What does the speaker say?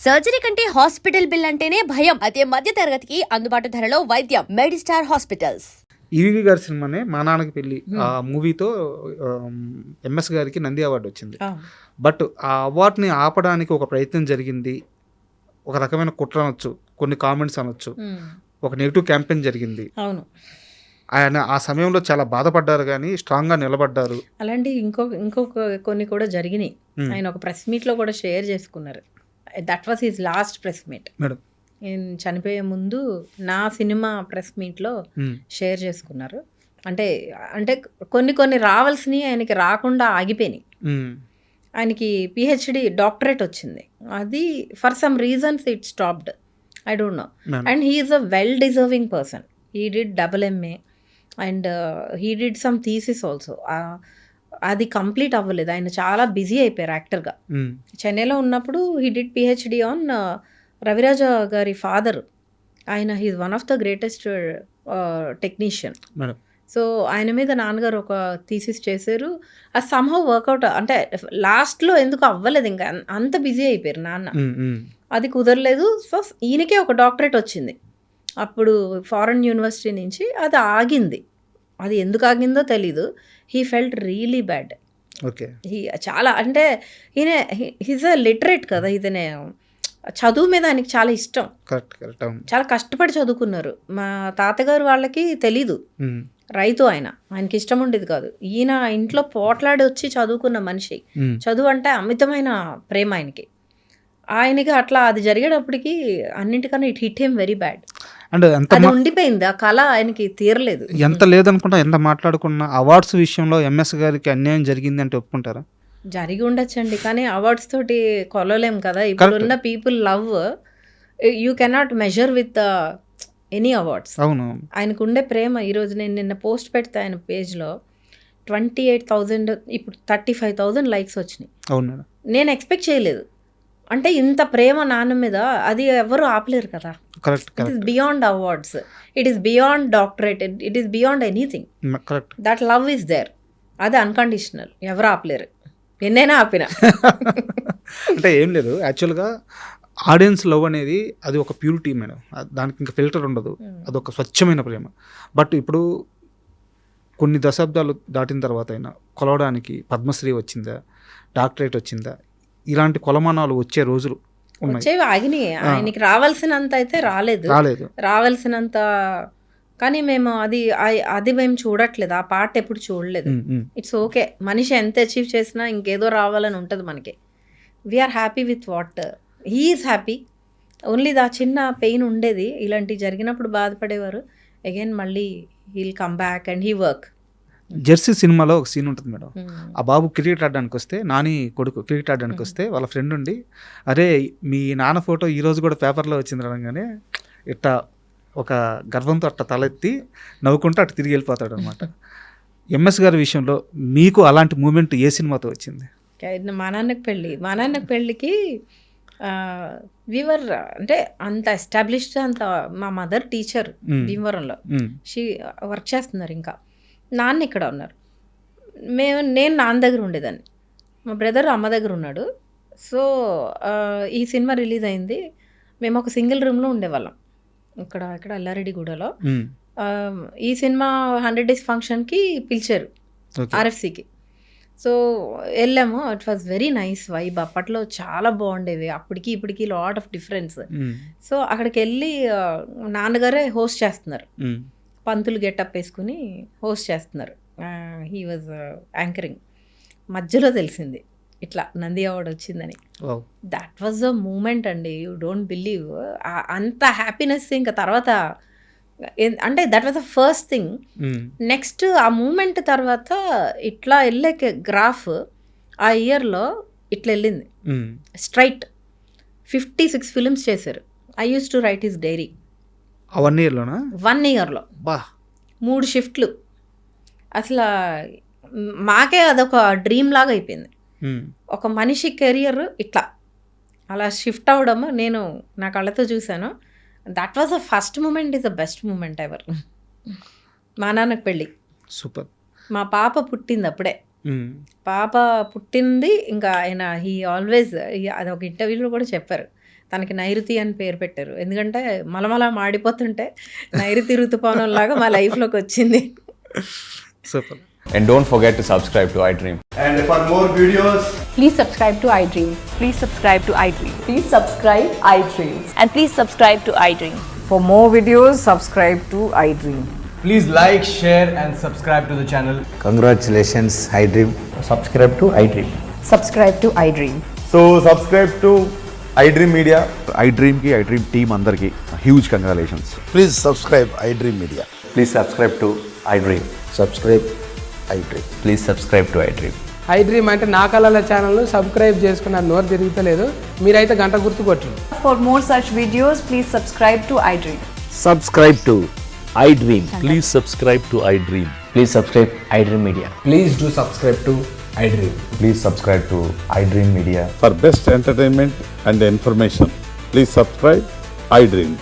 Surgery కంటే hospital bill అంటేనే భయం. అదే మధ్య తరగతికి అందుబాటు ధరలో వైద్యం. Medistar hospitals. ఈవి గారి సినిమానే మా నాన్నకి పెళ్ళి ఆ మూవీతో ఎంఎస్ గారికి నంది అవార్డు వచ్చింది. బట్ ఆ అవార్డుని ఆపడానికి ఒక ప్రయత్నం జరిగింది. ఒక రకమైన కుట్ర అనొచ్చు, కొన్ని కామెంట్స్ అనొచ్చు, ఒక నెగిటివ్ క్యాంపెయిన్ జరిగింది. అవును, ఆయన ఆ సమయంలో చాలా బాధపడ్డారు, కానీ స్ట్రాంగ్గా నిలబడ్డారు. అలాంటి ఇంకొక కొన్ని కూడా జరిగినాయి. ఆయన ఒక ప్రెస్ మీట్లో కూడా షేర్ చేసుకున్నారు. That was his last press meet. Madam, నేను చనిపోయే ముందు నా సినిమా ప్రెస్ మీట్లో షేర్ చేసుకున్నారు. అంటే కొన్ని రావాల్సినవి ఆయనకి రాకుండా ఆగిపోయినాయి. ఆయనకి పిహెచ్డి డాక్టరేట్ వచ్చింది, అది for some reasons it stopped. I don't know. And he is a well deserving person. He did MA and he did some thesis also. అది కంప్లీట్ అవ్వలేదు. ఆయన చాలా బిజీ అయిపోయారు యాక్టర్గా. చెన్నైలో ఉన్నప్పుడు he did PhD on Raviraja గారి ఫాదర్. ఆయన he's one of the greatest technician. So ఆయన మీద నాన్నగారు ఒక థీసిస్ చేశారు. అది సమ్హౌ వర్కౌట్, అంటే లాస్ట్లో ఎందుకు అవ్వలేదు, ఇంకా అంత బిజీ అయిపోయారు నాన్న. అది కుదరలేదు. సో ఈయనకే ఒక డాక్టరేట్ వచ్చింది అప్పుడు ఫారెన్ యూనివర్సిటీ నుంచి. అది ఆగింది. అది ఎందుకు ఆగిందో తెలీదు. He felt really bad. Okay, చాలా, అంటే ఈయన హీజ్ అ లిటరేట్ కదా, ఇతనే చదువు మీద ఆయనకి చాలా ఇష్టం. చాలా కష్టపడి చదువుకున్నారు. మా తాతగారు వాళ్ళకి తెలీదు, రైతు ఆయనకి ఇష్టం ఉండేది కాదు. ఈయన ఇంట్లో పోట్లాడి వచ్చి చదువుకున్న మనిషి. చదువు అంటే అమితమైన ప్రేమ ఆయనకి అట్లా అది జరిగేటప్పటికి అన్నింటికన్నా it hit him very bad. And అది ఉండిపోయింది, ఆ కళ ఆయనకి తీరలేదు. ఎంత లేదనుకుంటా, ఎంత మాట్లాడుకున్నా అవార్డ్స్ విషయంలో ఎంఎస్ గారికి అన్యాయం జరిగింది అంటే ఒప్పుకుంటారా? జరిగి ఉండొచ్చండి, కానీ అవార్డ్స్ తోటి కొలలేం కదా. ఇప్పుడున్న people love you cannot measure with any awards. అవును, ఆయనకు ఉండే ప్రేమ. ఈరోజు నేను నిన్న పోస్ట్ పెడితే ఆయన పేజ్లో 28,000, ఇప్పుడు 35,000 లైక్స్ వచ్చినాయి. అవును మేడం, నేను ఎక్స్పెక్ట్ చేయలేదు. అంటే ఇంత ప్రేమ నాన్న మీద, అది ఎవరు ఆపలేరు కదా. It is beyond awards, it is beyond doctorate, it is beyond anything. That love is there. అది అన్కండిషనల్, ఎవరు ఆపలేరు. ఎన్నైనా ఆపిన అంటే ఏం లేదు. యాక్చువల్గా ఆడియన్స్ లవ్ అనేది అది ఒక ప్యూరిటీ మేడం, దానికి ఇంకా ఫిల్టర్ ఉండదు. అదొక స్వచ్ఛమైన ప్రేమ. బట్ ఇప్పుడు కొన్ని దశాబ్దాలు దాటిన తర్వాత అయినా కొలవడానికి పద్మశ్రీ వచ్చిందా, డాక్టరేట్ వచ్చిందా, ఇలాంటి కొలమానాలు వచ్చే రోజులు వచ్చేవి ఆగినాయి. ఆయనకి రావాల్సినంత అయితే రాలేదు. రావాల్సినంత, కానీ మేము అది మేము చూడట్లేదు. ఆ పార్ట్ ఎప్పుడు చూడలేదు. ఇట్స్ ఓకే, మనిషి ఎంత అచీవ్ చేసినా ఇంకేదో రావాలని ఉంటుంది మనకి. We are happy with what he is happy. Only the చిన్న పెయిన్ ఉండేది. ఇలాంటివి జరిగినప్పుడు బాధపడేవారు. అగైన్ మళ్ళీ heal come back and he work. Jersey సినిమాలో ఒక సీన్ ఉంటుంది మేడం. ఆ బాబు క్రికెట్ ఆడడానికి వస్తే, నాని కొడుకు క్రికెట్ ఆడడానికి వస్తే వాళ్ళ ఫ్రెండ్ ఉండి, అరే మీ నాన్న ఫోటో ఈరోజు కూడా పేపర్లో వచ్చింది అనగానే ఇట్లా ఒక గర్వంతో అట్లా తలెత్తి నవ్వుకుంటూ అటు తిరిగి వెళ్ళిపోతాడు అనమాట. ఎంఎస్ గారి విషయంలో మీకు అలాంటి మూమెంట్ ఏ సినిమాతో వచ్చింది? మా నాన్నకి పెళ్ళికి వీవర్, అంటే అంత ఎస్టాబ్లిష్డ్, అంత మా మదర్ టీచర్ భీమవరంలో, షీ వర్క్ చేస్తున్నారు. ఇంకా నాన్న ఇక్కడ ఉన్నారు. నేను నాన్న దగ్గర ఉండేదాన్ని, మా బ్రదర్ అమ్మ దగ్గర ఉన్నాడు. సో ఈ సినిమా రిలీజ్ అయింది. మేము ఒక సింగిల్ రూమ్లో ఉండేవాళ్ళం ఇక్కడ ఎల్లారెడ్డిగూడలో. ఈ సినిమా 100 days ఫంక్షన్కి పిలిచారు RFCకి. సో వెళ్ళాము. It was very nice vibe. అప్పట్లో చాలా బాగుండేవి, అప్పటికి ఇప్పటికి లాట్ ఆఫ్ డిఫరెన్స్. సో అక్కడికి వెళ్ళి నాన్నగారే హోస్ట్ చేస్తున్నారు, పంతులు గెటప్ వేసుకుని హోస్ట్ చేస్తున్నారు. He was anchoring. మధ్యలో తెలిసింది ఇట్లా నంది అవార్డు వచ్చిందని. దట్ వాజ్ అ మూమెంట్ అండి, యూ డోంట్ బిలీవ్. అంత హ్యాపీనెస్ ఇంకా తర్వాత, అంటే that was the first thing. Next ఆ మూమెంట్ తర్వాత ఇట్లా వెళ్ళే గ్రాఫ్ ఆ ఇయర్లో ఇట్లా వెళ్ళింది స్ట్రైట్. 56 ఫిలిమ్స్ చేశారు. I use to write his diary. 1 yearలోనా? 1 yearలో 3 షిఫ్ట్లు. అసలు మాకే అదొక డ్రీమ్ లాగా అయిపోయింది. ఒక మనిషి కెరియర్ ఇట్లా అలా షిఫ్ట్ అవ్వడం నేను నా కళ్ళతో చూశాను. That was the first moment, is the best moment ever. మా నాన్నకి పెళ్ళి, సూపర్. మా పాప పుట్టింది అప్పుడే. పాప పుట్టింది ఇంకా ఆయన హీ ఆల్వేస్, అది ఒక ఇంటర్వ్యూలో కూడా చెప్పారు, తనకి నైరుతి అని పేరు పెట్టారు. ఎందుకంటే మలమల మాడిపోతుంటే నైరుతి ఋతుపవనంలాగా మా లైఫ్లోకి వచ్చింది. Super. And don't forget to subscribe to iDream. And for more videos, Please subscribe to iDream. Please subscribe to iDream. Please subscribe iDream. And please subscribe to iDream. For more videos, subscribe to iDream. please like, share, and subscribe to the channel. Congratulations, iDream. Subscribe to iDream. Subscribe to iDream. So subscribe to iDream Media. iDream ki iDream team andarki huge congratulations. Please subscribe iDream Media. Please subscribe to iDream. Subscribe iDream. Please subscribe to iDream. iDream అంటే నా కళల ఛానల్ను subscribe చేసుకున్న నోరు తిరుగుతలేదు, మీరైతే గంట గుర్తు కొట్టండి. For more such videos, please subscribe to iDream. Subscribe to iDream. Please subscribe to iDream. Please subscribe iDream Media. Please do subscribe to iDream. Please subscribe to iDream Media. For best entertainment and information, please subscribe iDream.